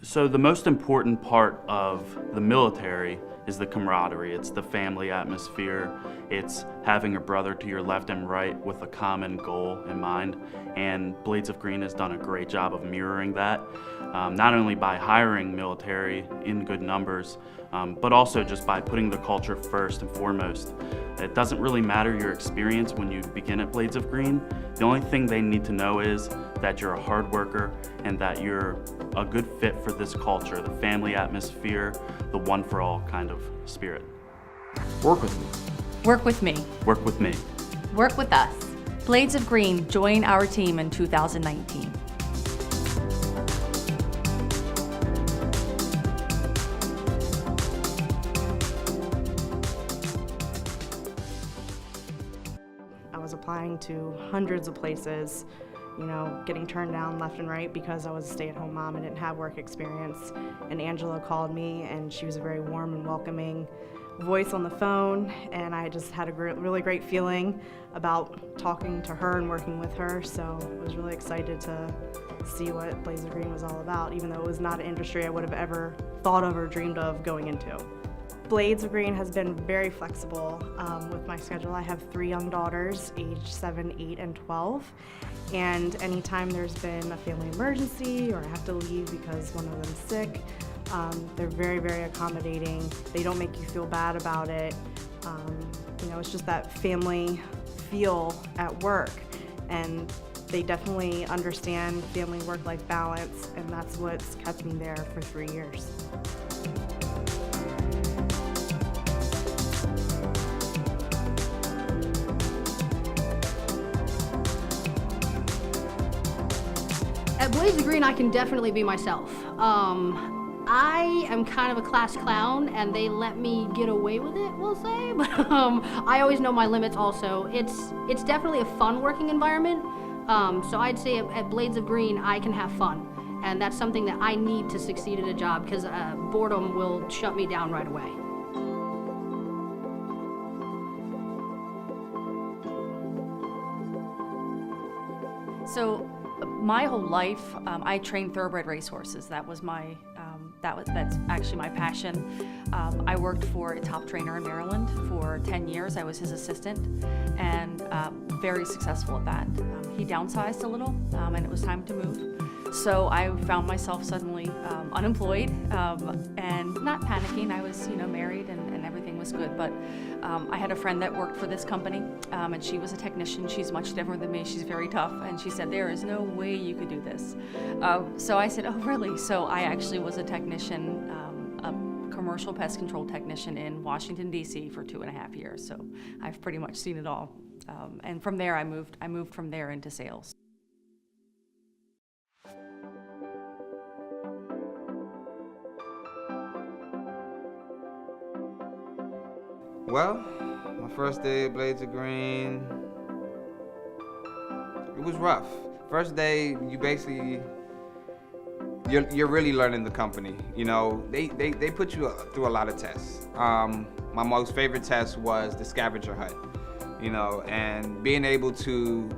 So the most important part of the military is the camaraderie. It's the family atmosphere. It's having a brother to your left and right with a common goal in mind. And Blades of Green has done a great job of mirroring that, not only by hiring military in good numbers, but also just by putting the culture first and foremost. It doesn't really matter your experience when you begin at Blades of Green. The only thing they need to know is that you're a hard worker and that you're a good fit for this culture, the family atmosphere, the one for all kind of spirit. Work with me. Work with me. Work with me. Work with us. Blades of Green, join our team in 2019. I was applying to hundreds of places, getting turned down left and right because I was a stay-at-home mom and didn't have work experience. And Angela called me, and she was a very warm and welcoming voice on the phone, and I just had a really great feeling about talking to her and working with her, so I was really excited to see what Blades of Green was all about, even though it was not an industry I would have ever thought of or dreamed of going into. Blades of Green has been very flexible with my schedule. I have 3 young daughters, aged 7, 8, and 12. And anytime there's been a family emergency or I have to leave because one of them's sick, they're very, very accommodating. They don't make you feel bad about it. It's just that family feel at work. And they definitely understand family work-life balance, and that's what's kept me there for 3 years. At Blades of Green, I can definitely be myself. I am kind of a class clown, and they let me get away with it, we'll say. But I always know my limits also. It's definitely a fun working environment. So I'd say at Blades of Green, I can have fun. And that's something that I need to succeed at a job, because boredom will shut me down right away. So my whole life, I trained thoroughbred racehorses. That's actually my passion. I worked for a top trainer in Maryland for 10 years. I was his assistant, and very successful at that. He downsized a little, and it was time to move. So I found myself suddenly unemployed and not panicking. I was, married and everything was good. But I had a friend that worked for this company, and she was a technician. She's much different than me. She's very tough. And she said, "There is no way you could do this." So I said, "Oh, really?" So I actually was a technician, a commercial pest control technician in Washington, D.C. for 2.5 years. So I've pretty much seen it all. And from there, I moved from there into sales. Well, my first day at Blades of Green, it was rough. First day, you're really learning the company. They put you through a lot of tests. My most favorite test was the scavenger hunt, and being able to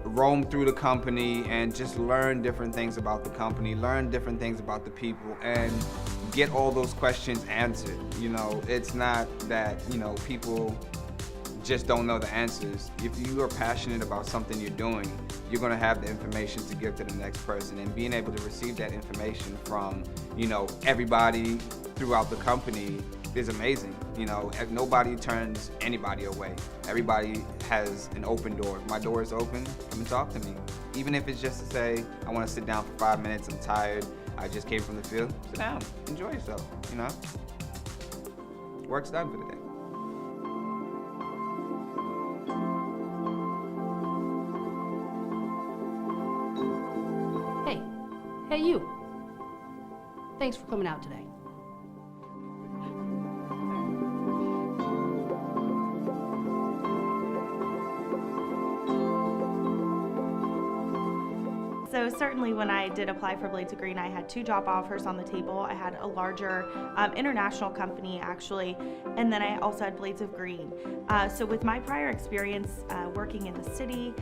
roam through the company and just learn different things about the company, learn different things about the people, and get all those questions answered. It's not that, people just don't know the answers. If you are passionate about something you're doing, you're gonna have the information to give to the next person, and being able to receive that information from, everybody throughout the company is amazing. Nobody turns anybody away. Everybody has an open door. If my door is open, come and talk to me. Even if it's just to say, I wanna sit down for 5 minutes, I'm tired, I just came from the field, sit down, enjoy yourself, Work's done for the day. Hey you. Thanks for coming out today. So certainly when I did apply for Blades of Green, I had 2 job offers on the table. I had a larger international company actually, and then I also had Blades of Green. So with my prior experience working in the city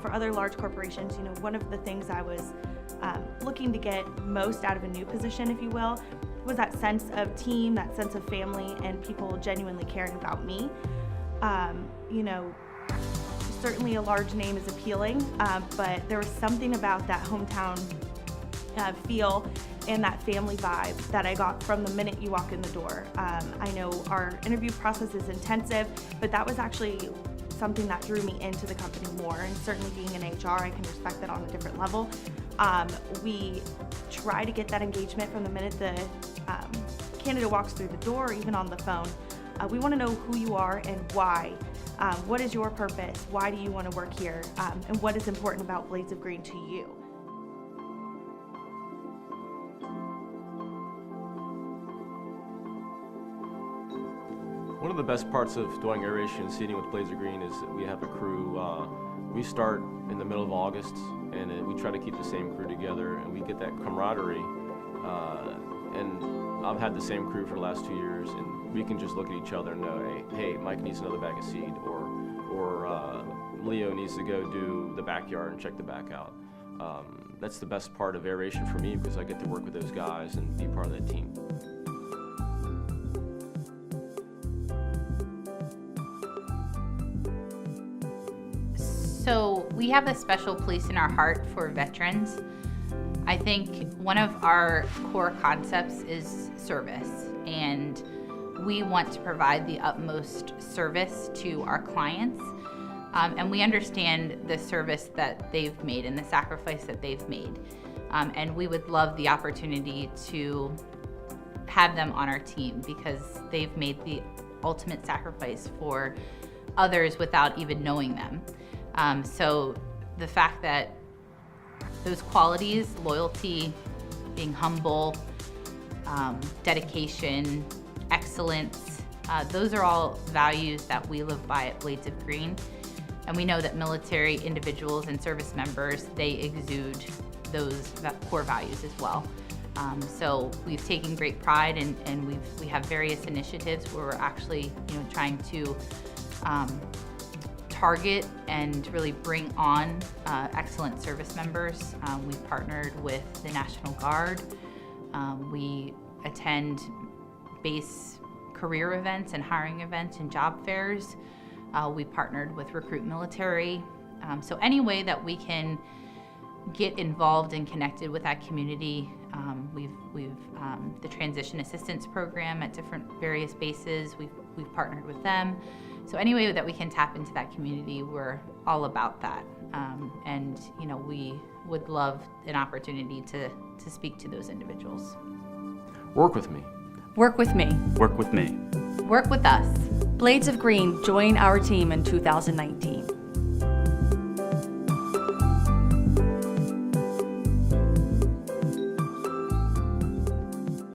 for other large corporations, one of the things I was looking to get most out of a new position, if you will, was that sense of team, that sense of family, and people genuinely caring about me. You know, certainly a large name is appealing, but there was something about that hometown feel and that family vibe that I got from the minute you walk in the door. I know our interview process is intensive, but that was actually something that drew me into the company more, and certainly being in HR, I can respect that on a different level. We try to get that engagement from the minute the candidate walks through the door, even on the phone. We want to know who you are and why. What is your purpose? Why do you want to work here? And what is important about Blades of Green to you? One of the best parts of doing aeration and seeding with Blades of Green is that we have a crew. We start in the middle of August, and we try to keep the same crew together, and we get that camaraderie. And I've had the same crew for the last 2 years, and we can just look at each other and know, hey, Mike needs another bag of seed, or Leo needs to go do the backyard and check the back out. That's the best part of aeration for me, because I get to work with those guys and be part of that team. So we have a special place in our heart for veterans. I think one of our core concepts is service, and we want to provide the utmost service to our clients. And we understand the service that they've made and the sacrifice that they've made. And we would love the opportunity to have them on our team, because they've made the ultimate sacrifice for others without even knowing them. So the fact that those qualities, loyalty, being humble, dedication, excellence, those are all values that we live by at Blades of Green. And we know that military individuals and service members, they exude those core values as well. So we've taken great pride, and we have various initiatives where we're actually, trying to target and really bring on excellent service members. We've partnered with the National Guard. We attend base career events and hiring events and job fairs. We partnered with Recruit Military. So any way that we can get involved and connected with that community. We've the Transition Assistance Program at different various bases. We've partnered with them. So any way that we can tap into that community, we're all about that. And we would love an opportunity to speak to those individuals. Work with me. Work with me. Work with me. Work with us. Blades of Green, join our team in 2019.